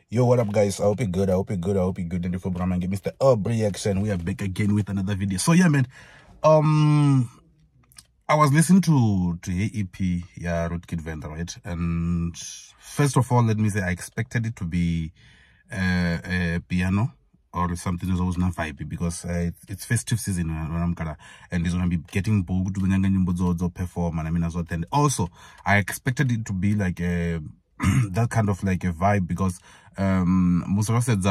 Yo, what up, guys? I hope you're good. I hope you're good. I hope you're good. And for Brahman, give Mr. Reaction. We are back again with another video. So yeah, man. I was listening to EP, yeah, Rootkid Venda, right? And first of all, let me say I expected it to be a piano or something that was not vibey because it's festive season and he's gonna be getting booked to perform and I mean as well. And also I expected it to be like a that kind of like a vibe because Mustafa said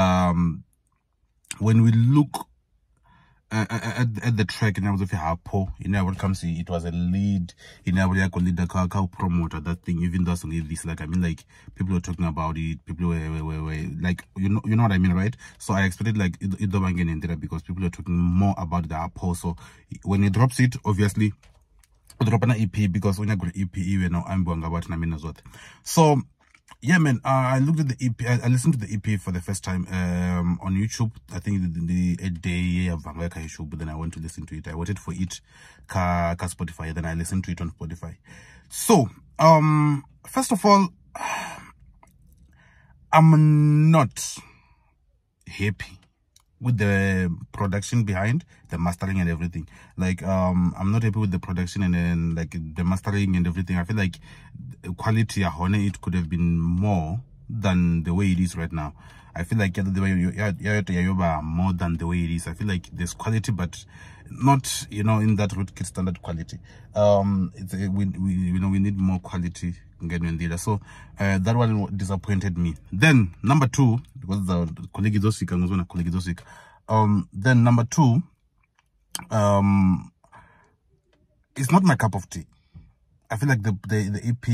when we look at the track and I was of Hapo, you know what comes it was a lead, you know what I call it the car promoter that thing, even though this like I mean like people were talking about it, people were like you know what I mean, right? So I expected like it because people are talking more about the Hapo. So when he drops it, obviously drop an EP because when I got EP you know I'm going about I mean as well. So yeah, man, I looked at the EP. I listened to the EP for the first time on YouTube. I think the day of YouTube, but then I went to listen to it. I waited for it ka Spotify, then I listened to it on Spotify. So, first of all, I'm not happy with the production behind the mastering and everything. Like I'm not happy with the production and then like the mastering and everything. I feel like quality it could have been more than the way it is right now. I feel like the way more than the way it is. I feel like there's quality but not, you know, in that Rootkid standard quality. We need more quality. So that one disappointed me. Then number two, because the colleague Tshidoshi, then number two, it's not my cup of tea. I feel like the EP,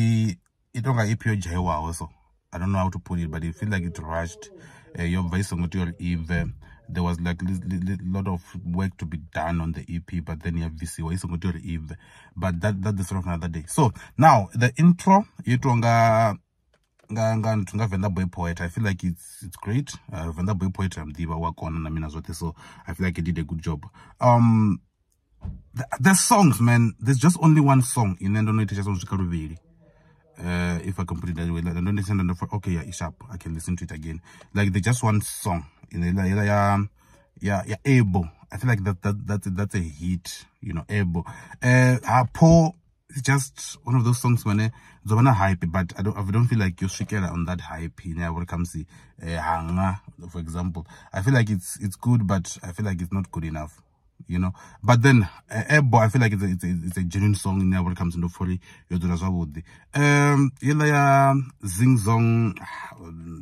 it don't got EP Jewa also. I don't know how to put it, but I feel like it rushed. Your voice on your Eve. There was like a lot of work to be done on the EP, but then you have VC voice on your Eve. But that's sort of another day. So now the intro, Venda Boy Poet. I feel like it's great. Venda Boy Poet Diva work on and I mean as well. So I feel like he did a good job. The songs, man, there's just only one song in Endono if I can put it that way. Like, I don't listen to okay, yeah, it's sharp. I can listen to it again. Like there's just one song in the able. I feel like that's a hit, you know, able. Poor it's just one of those songs when it's hype, but I don't feel like you're shaking on that hype. You know, when it comes to hanga, for example. I feel like it's good, but I feel like it's not good enough. You know, but then Ebo, I feel like it's a genuine song in there when it comes to Fori. Zing Zong,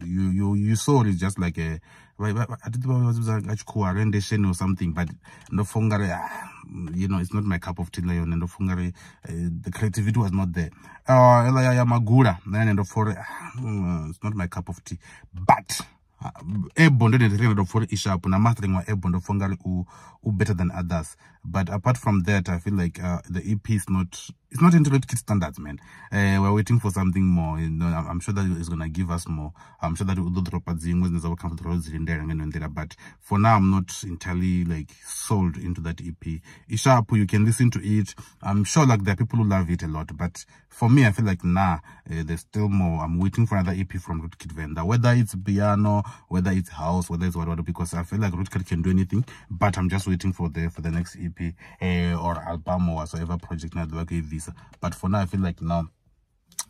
you saw it just like a I did a rendition or something, but no fungare, you know, it's not my cup of tea. And no fungare, the creativity was not there. Magura, then it's not my cup of tea, but mastering better than others. But apart from that, I feel like the EP is not into Rootkid standards, man. We're waiting for something more. You know, I'm sure that it's gonna give us more. I'm sure that it will drop at the but for now I'm not entirely like sold into that EP. Ishapu, you can listen to it. I'm sure like there are people who love it a lot, but for me I feel like there's still more. I'm waiting for another EP from Rootkid Venda, whether it's piano, whether it's house, whether it's whatever, because I feel like Rootkid can do anything, but I'm just waiting for the next EP or album or whatsoever project now the visa. But for now I feel like now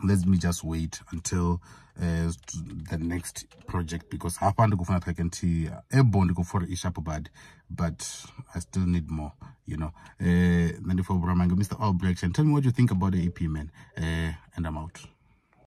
let me just wait until the next project, because I found to go for a track and see airborne to go for Ishapu bad, but I still need more, you know. Mr. Reaction, tell me what you think about the EP, man. And I'm out.